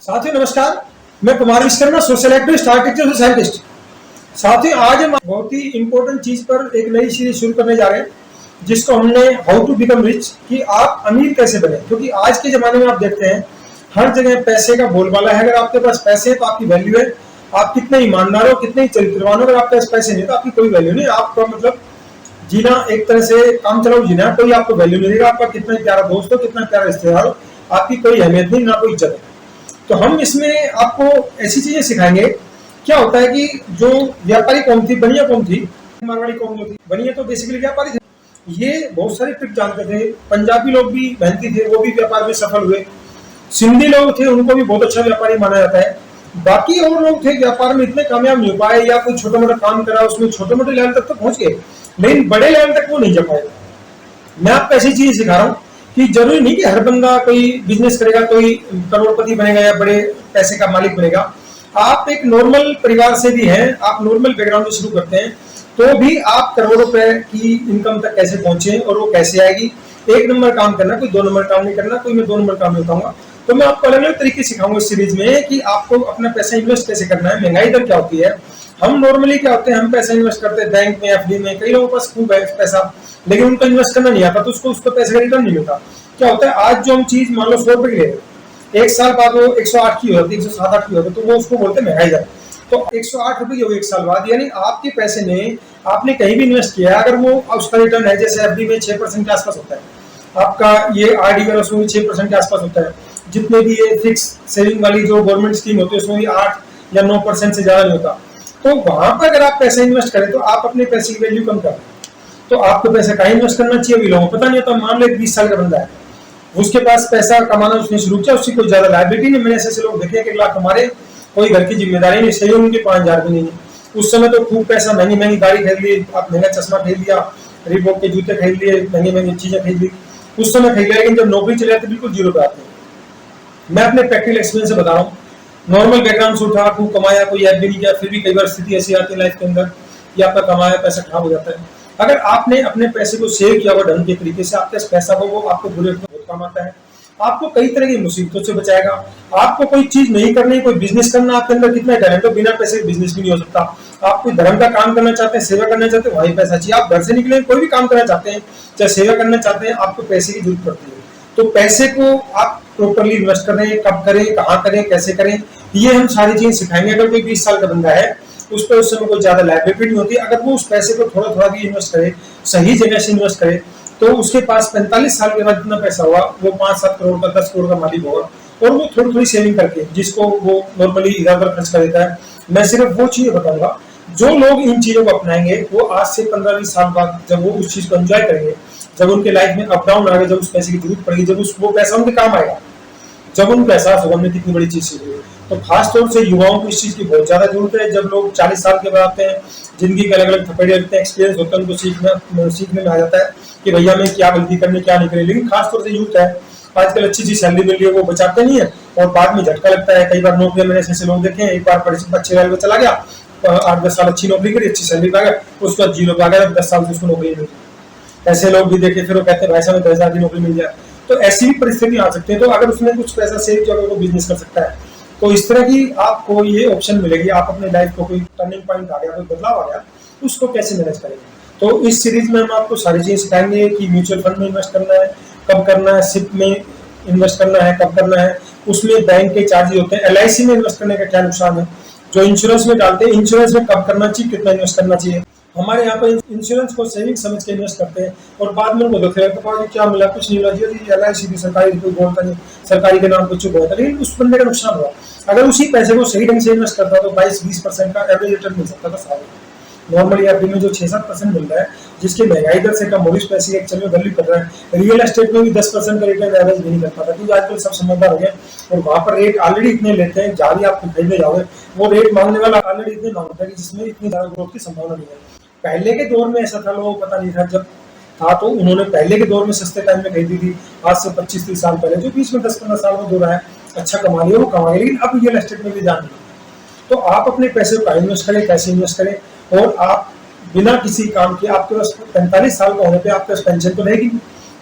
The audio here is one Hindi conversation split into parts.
साथियों नमस्कार, मैं Kumar Vishwakarma, social activist, architecture scientist. साथियों आज हम बहुत ही इंपॉर्टेंट चीज पर एक नई सीरीज शुरू करने जा रहे हैं, जिसको हमने हाउ टू बिकम रिच, कि आप अमीर कैसे बने। क्योंकि आज के जमाने में आप देखते हैं हर जगह पैसे का बोलबाला है। अगर आपके पास पैसे है तो आपकी वैल्यू है, आप कितने ईमानदार हो, कितने चरित्रवान हो। अगर आपके पास पैसे नहीं तो आपकी कोई वैल्यू नहीं। आपका मतलब जीना एक तरह से काम चलाओ जीना, कोई आपको वैल्यू नहीं देगा। आपका कितना प्यारा दोस्त हो, कितना प्यारा रिश्तेदार हो, आपकी कोई अहमियत नहीं, ना कोई इज्जत है। तो हम इसमें आपको ऐसी चीजें सिखाएंगे। क्या होता है कि जो व्यापारी कौन थी, बनिया कौन थी, मारवाड़ी कौन थी। बनिया तो बेसिकली व्यापारी थे, ये बहुत सारे ट्रिक जानते थे। पंजाबी लोग भी मेहनती थे, वो भी व्यापार में सफल हुए। सिंधी लोग थे, उनको भी बहुत अच्छा व्यापारी माना जाता है। बाकी और लोग थे व्यापार में इतने कामयाब नहीं हो पाए, या कोई छोटा मोटा काम करा उसमें छोटे मोटे लेवल तक तो पहुंच गए, लेकिन बड़े लेवल तक वो नहीं जा पाए। मैं आपको ऐसी चीज सिखा रहा हूँ कि जरूरी नहीं कि हर बंदा कोई बिजनेस करेगा, कोई करोड़पति बनेगा या बड़े पैसे का मालिक बनेगा। आप एक नॉर्मल परिवार से भी हैं, आप नॉर्मल बैकग्राउंड से शुरू करते हैं तो भी आप करोड़ों रुपए की इनकम तक कैसे पहुंचे और वो कैसे आएगी। एक नंबर काम करना, कोई दो नंबर काम नहीं करना, कोई मैं दो नंबर काम नहीं बताऊंगा। तो मैं आपको अलग अलग तरीके सिखाऊंगा इस सीरीज में कि आपको अपना पैसा इन्वेस्ट कैसे करना है। महंगाई दर क्या होती है, हम नॉर्मली क्या होते हैं, हम पैसा इन्वेस्ट करते हैं बैंक में, एफडी में। कई लोगों के पास खूब है पैसा, लेकिन उनको इन्वेस्ट करना नहीं आता, तो उसको पैसे का रिटर्न नहीं मिलता। क्या होता है, आज जो हम चीज मान लो 100 रुपए की ले रहे हैं, एक साल बाद वो 108 की हो जाती है, 107-8 की हो जाती है, तो वो उसको बोलते हैं महंगाई दर। तो 108 रुपए की होगी एक साल बाद, यानी आपके पैसे में आपने कहीं भी इन्वेस्ट किया है, अगर वो उसका रिटर्न है, जैसे एफडी में 6% के आसपास होता है, आपका ये आरडी में उसमें 6% के आसपास होता है, जितने भी ये फिक्स सेविंग वाली जो गवर्नमेंट स्कीम होती है उसमें भी 8 या 9% से ज्यादा नहीं होता। तो वहां पर अगर आप पैसा इन्वेस्ट करें तो आप अपने पैसे की वैल्यू कम करें। तो आपको पैसा कहीं इन्वेस्ट करना चाहिए, भी लोगों को पता नहीं होता। मान लो 20 साल का बंदा है, उसके पास पैसा कमाना उसने शुरू किया, उसकी कोई ज्यादा लायबिलिटी नहीं। मैंने ऐसे लोग देखे 1 लाख हमारे, कोई घर की जिम्मेदारी नहीं, सही उनके 5,000 भी नहीं है। उस समय तो खूब पैसा, महंगी महंगी गाड़ी खरीद ली, आप महंगा चश्मा खरीद लिया, रीबॉक के जूते खरीद लिए, महंगी महंगी चीजें खरीद ली, उस समय खरीद लिया। लेकिन जब नौकरी चले जाती बिल्कुल जीरो पे आते हैं। मैं अपने प्रैक्टिकल एक्सपीरियंस से बता रहा हूँ। नॉर्मल बैकग्राउंड से उठा, खूब कमाया, कोई ऐप भी नहीं किया, फिर भी कई बार स्थिति ऐसी आती है लाइफ के अंदर कि आपका कमाया पैसा खराब हो जाता है। अगर आपने अपने पैसे को सेव किया हुआ ढंग के तरीके से, आपके पैसा को वो आपको बुरे वक्त में बहुत काम आता है, आपको कई तरह की मुसीबतों से बचाएगा। आपको कोई चीज नहीं करनी, कोई बिजनेस करना, आपके अंदर कितना टैलेंट हो, बिना पैसे बिजनेस भी नहीं हो सकता। आप कोई धर्म का काम करना चाहते हैं, सेवा करना चाहते हैं, वही पैसा चाहिए। आप घर से निकले कोई भी काम करना चाहते हैं, चाहे सेवा करना चाहते हैं, आपको पैसे की जरूरत पड़ती है। तो पैसे को आप प्रॉपर्ली इन्वेस्ट करें, कब करें, कहाँ करें, कैसे करें, ये हम सारी चीजें सिखाएंगे। अगर कोई 20 साल का बंदा है, उस पर उस समय कोई ज्यादा लायबिलिटी नहीं होती, अगर वो उस पैसे को थोड़ा थोड़ा भी इन्वेस्ट करे, सही जगह से इन्वेस्ट करे, तो उसके पास 45 साल के बाद जितना पैसा होगा वो 5-7 करोड़ का, 10 करोड़ का मालिक होगा। और वो थोड़ी थोड़ी सेविंग करके, जिसको वो नॉर्मली इधर उधर खर्च कर देता है। मैं सिर्फ वो चीजें बताऊंगा, जो लोग इन चीजों को अपनाएंगे वो आज से 15-20 साल बाद जब वो उस चीज को एंजॉय करेंगे, जब उनके लाइफ में अप डाउन आएगा, जब उस पैसे की जरूरत पड़ेगी, जब वो पैसा उनके काम आएगा, जब उनको एहसास होगा हमने कितनी बड़ी चीज सीखी है। तो खास तौर से युवाओं को इस चीज की बहुत ज्यादा जरूरत है। जब लोग 40 साल के बाद आते हैं, जिंदगी के अलग अलग थपेड़े लगते हैं, एक्सपीरियंस होता है, उनको सीखने में आ जाता है कि भैया मैं क्या गलती करनी, क्या नहीं करनी। लेकिन खासतौर से यूथ है, आजकल अच्छी चीज सैलरी मिल रही है, वो बचाते नहीं है और बाद में झटका लगता है। कई बार नौकरी मैंने ऐसे लोग देखे हैं, एक बार अच्छे लेवल पर चला गया, 8-10 साल अच्छी नौकरी करी, अच्छी सैलरी पा गया, उसके बाद जीरो पे आ गया, 10 साल से उसको नौकरी मिल गई। ऐसे लोग भी देखे, फिर वो कहते हैं भाई साहब 10,000 की नौकरी मिल जाए। तो ऐसी भी परिस्थिति आ सकती है। तो अगर उसने कुछ पैसा सेव किया वो बिजनेस कर सकता है। तो इस तरह की आपको ये ऑप्शन मिलेगी। आप अपने लाइफ को कोई टर्निंग पॉइंट आ गया, कोई बदलाव आ गया, उसको कैसे मैनेज करेंगे। तो इस सीरीज में हम आपको सारी चीजें सिखाएंगे कि म्यूचुअल फंड में इन्वेस्ट करना है, कब करना है, सिप में इन्वेस्ट करना है, कब करना है, उसमें बैंक के चार्जेस होते हैं, एलआईसी में इन्वेस्ट करने का क्या नुकसान है, जो इंश्योरेंस में डालते हैं, इंश्योरेंस में कब करना चाहिए, कितना इन्वेस्ट करना चाहिए। हमारे यहाँ पर इंश्योरेंस को सेविंग समझ के इन्वेस्ट करते हैं और बाद में उनको देखते हैं तो क्या मिला, कुछ नहीं मिला जी, एलआईसी भी सरकारी कोई बोलता नहीं, सरकारी के नाम पर चुप होता, लेकिन उस बंदे का नुकसान हुआ। अगर उसी पैसे को सही ढंग से इन्वेस्ट करता तो 22-20% का एवरेज रिटर्न मिल सकता था साल में। नॉर्मली एफडी में जो 6-7% मिल रहा है, जिसके महंगाई दर से कम हो, इस पैसे एक्चुअल में वैल्यू कर रहा है। रियल एस्टेट में भी 10% का रिटर्न एवरेज भी नहीं कर पाता, क्योंकि आजकल सब समझदार हो गए और वहां पर रेट ऑलरेडी इतने लेते हैं, जहां भी आप खरीदने जाओगे वो रेट मांगने वाला ऑलरेडी इतने मांगता है कि जिसमें इतनी ज्यादा ग्रोथ की संभावना नहीं है। पहले के दौर में ऐसा था, लोगों को पता नहीं था, जब था तो उन्होंने पहले के दौर में सस्ते टाइम में खरीदी थी, आज से 25-30 साल पहले। जो बीच में 10-15 साल में दौर है, अच्छा कमा लिया वो कमा लिया, लेकिन अब रियल एस्टेट में भी जान लिया। तो आप अपने पैसे को इन्वेस्ट करें, कैसे इन्वेस्ट करें, और आप बिना किसी काम के, आपके पास 45 साल का होने पे आपके पास पेंशन तो रहेगी,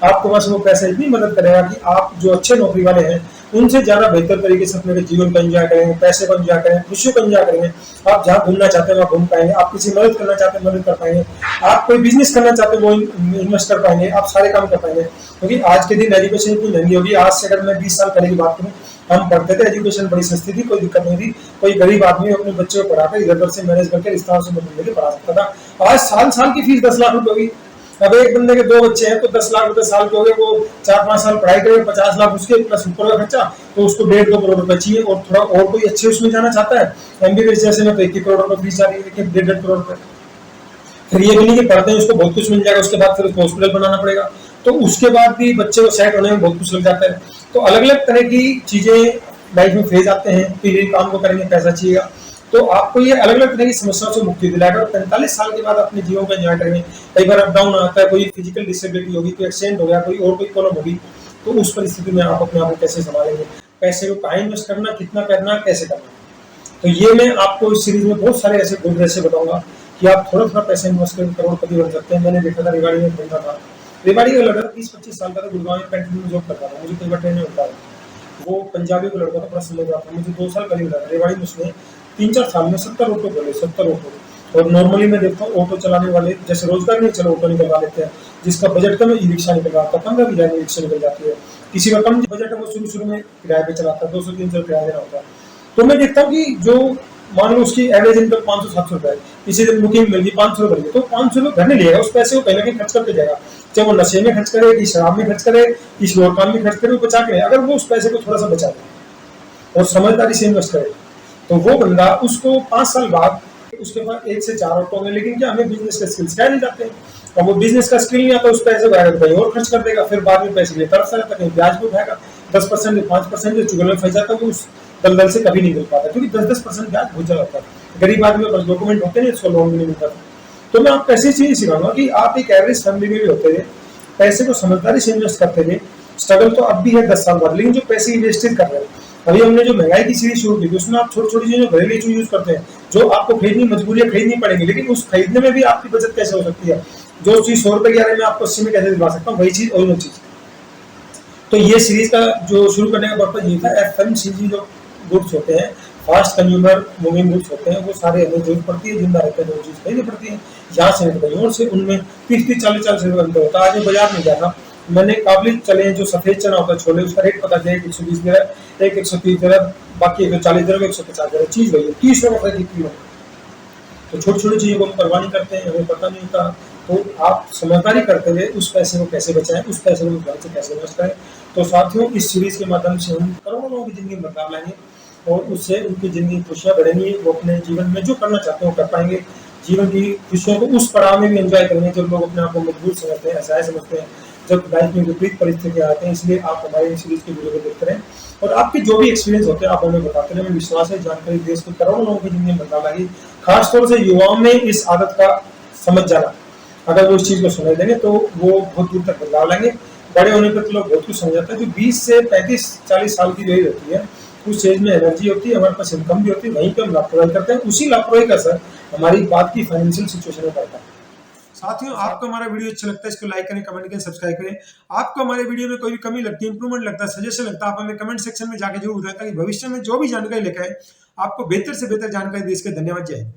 आपके पास वो पैसा इतनी मदद करेगा कि आप जो अच्छे नौकरी वाले हैं उनसे ज्यादा बेहतर तरीके से अपने जीवन को एंजॉय करेंगे, पैसे को एंजॉय करेंगे, खुशियों को एंजॉय करेंगे। आप जहाँ घूमना चाहते हैं वहाँ घूम पाएंगे, आप किसी मदद करना चाहते हैं मदद कर पाएंगे, आप कोई बिजनेस करना चाहते हैं वो इन्वेस्ट कर पाएंगे, आप सारे काम कर पाएंगे। क्योंकि आज के दिन एजुकेशन इतनी महंगी होगी। आज से अगर मैं 20 साल पहले की बात करूँ, हम पढ़ते थे, एजुकेशन बड़ी सस्ती थी, कोई दिक्कत नहीं थी। कोई गरीब आदमी अपने बच्चे को पढ़ाकर इधर उधर से मैनेज करके रिश्ता से मतलब लेके पढ़ा सकता था। आज साल साल की फीस 10 लाख रुपए होगी। अब एक बंदे के 2 बच्चे हैं तो 10 लाख रुपए साल के हो गए, वो 4-5 साल पढ़ाई करेगा, 50 लाख उसके प्लस ऊपर का खर्चा, तो उसको 1.5-2 करोड़ रुपए चाहिए। और थोड़ा और कोई अच्छे उसमें जाना चाहता है एमबीबीएस जैसे में, तो 1 करोड़ रुपए फीस जा रही है, 1.5 करोड़ रुपए। फिर ये भी नहीं कि पढ़ते हैं उसको बहुत कुछ मिल जाएगा, उसके बाद फिर उसको हॉस्पिटल बनाना पड़ेगा, तो उसके बाद भी बच्चे को सेट होने में बहुत कुछ लग जाता है। तो अलग अलग तरह की चीजें लाइफ में फेज आते हैं कि ये काम को करेंगे पैसा चाहिएगा, तो आपको ये अलग अलग तरह की समस्याओं से मुक्ति दिलाएगा। और 45 साल के बाद अपने जीवन को एंजॉय करेंगे। कई बार अप डाउन आता है, कोई फिजिकल डिसेबिलिटी होगी, कोई एक्सीडेंट हो गया, कोई और कोई प्रॉब्लम होगी, तो उस परिस्थिति में आप अपने आप को कैसे संभालेंगे, पैसे को कहाँ इन्वेस्ट करना, कितना करना, कैसे करना। तो ये मैं आपको इस सीरीज में बहुत सारे ऐसे गुण ऐसे बताऊंगा कि आप थोड़ा थोड़ा पैसा इन्वेस्ट करके करोड़पति बन सकते हैं। मैंने देखा था, रेवाड़ी में घूमता था, रेवाड़ी का लड़का 30-25 साल का था, गुड़गांव में पेंटिंग में जॉब करता था, मुझे कई बार ट्रेन में होता था। वो पंजाबी का लड़का था, बड़ा समझ रहा था, मुझे 2 साल पहले मिला था। रेवाड़ी में उसने 3-4 साल में 70 ऑटो खोले, 70 ऑटो। और नॉर्मली मैं देखता हूँ ऑटो चलाने वाले जैसे रोजगार नहीं चलो ऑटो निकलवा लेते हैं, जिसका बजट कम है ई रिक्शा निकल रहा था, 15,000 की रिक्शा निकल जाती है। किसी का कम बजट है वो शुरू में किराए पे चलाता है, 200-300 किराया देना होता है। तो मैं देखता हूँ कि जो मान लो उसकी एवरेज इनकम 500-700 रुपए है, इसी दिन बुकिंग मिल गई 500 रुपए, तो 500 रुपए घर नहीं लिएगा, उस पैसे को कहीं ना कहीं खर्च करके जाएगा। चाहे वो नशे में खर्च करे, कि शराब में खर्च करे, किसी और काम में खर्च करे, वो बचा के। अगर वो उस पैसे को थोड़ा सा बचा दे और समझदारी से इन्वेस्ट करे, तो वो बंदा उसको 5 साल बाद उसके पास 1 से 4 ऑटो होंगे। लेकिन क्या हमें बिजनेस का स्किल सिखाए नहीं जाते हैं, और वो बिजनेस का स्किल नहीं आता, उस पैसे को कहीं और खर्च कर देगा, फिर बाद में पैसे के लिए तरसता रहता, कहीं ब्याज भी उठाएगा, 10% 5% जो चुगल में फंस जाता है, वो उस दलदल से कभी नहीं मिल पाता, क्योंकि 10-10% ब्याज बहुत ज्यादा होता है। गरीब आदमी के पास डॉक्यूमेंट होते नहीं, उसको लोन भी नहीं मिलता। तो मैं आपको ऐसी चीजें सिखाऊंगा कि आप एक एवरेज फैमिली में भी होते थे, पैसे को समझदारी से इन्वेस्ट करते थे। स्ट्रगल तो अब भी है 10 साल बाद, लेकिन जो पैसे इन्वेस्टेड कर रहे हैं, अभी हमने जो महंगाई की सीरीज शुरू की थी, उसमें आप छोटी छोटी चीजें घरेलू चीज यूज करते हैं, जो आपको खरीदनी मजबूरी खरीदनी पड़ेगी, लेकिन उस खरीदने में भी आपकी बचत कैसे हो सकती है। जो चीज 100 रुपए की आ रही है, मैं आपको 80 में कैसे दिलवा सकता हूँ, वही चीज ओरिजिनल चीज। तो ये सीरीज का जो शुरू करने का पर्पज ये था, एफएमसीजी जो गुड्स होते हैं, फास्ट कंज्यूमर मूविंग गुड्स होते हैं, वो सारे हमें जरूरत पड़ती है, जिंदा रहते हैं जो चीज खरीदनी पड़ती है, यहाँ से नहीं कहीं और से, उनमें 30-40 रुपए अंतर होता है। आज मैं बाजार में गया था, मैंने काबुली चने जो सफेद चना होता है छोले, उसका रेट पता चला 120 दे रहा है, 130 दे रहा है, बाकी 140 दे रहा है, 150 दे रहा है, चीज वही है, 30 रुपए की किलो। तो छोटी छोटी चीजों को हम परवाह नहीं करते हैं, हमें पता नहीं होता। तो आप समझदारी करते हुए उस पैसे को कैसे बचाएं, उस पैसे को ध्यान से कैसे इन्वेस्ट करें। तो साथियों, इस सीरीज के माध्यम से हम करोड़ों लोगों की जिंदगी में बदलाव लाएंगे, और उससे उनकी जिंदगी खुशियां बढ़ेंगी, वो अपने जीवन में जो करना चाहते हैं वो कर पाएंगे। जीवन की खुशियों को उस पड़ाव में भी एंजॉय करेंगे जब लोग अपने आप को मजबूत समझते हैं, असहाय समझते हैं, जब लाइफ में विपरीत परिस्थितियां आते हैं। इसलिए आप हमारे सीरीज की वीडियो को देखते रहें, और आपके जो भी एक्सपीरियंस होते हैं आप हमें बताते रहे। हमें विश्वास है जानकारी देश के करोड़ों लोगों की जिंदगी में बदलाव लाएगी, खासतौर से युवाओं में इस आदत का समझ जाना। अगर वो इस चीज को समझ लेंगे तो वो बहुत दूर तक बदलाव लाएंगे। बड़े होने पर तो लोग बहुत कुछ समझ जाते हैं। जो 20 से 35-40 साल की एज होती है, उस एज में एनर्जी होती है, हमारे पास इनकम भी होती है, वहीं पे हम लापरवाही करते हैं। उसी लापरवाही का असर हमारी बात की फाइनेंशियल सिचुएशन में पड़ता है। साथियों, आपको हमारा वीडियो अच्छा लगता है, इसको लाइक करें, कमेंट करें, सब्सक्राइब करें। आपको हमारे वीडियो में कोई भी कमी लगती है, इंप्रूवमेंट लगता है, सजेशन लगता है, आप हमें कमेंट सेक्शन में जाके जरूर बताएं, ताकि भविष्य में जो भी जानकारी लेकर आए आपको बेहतर से बेहतर जानकारी दे सके। धन्यवाद, जय हिंद।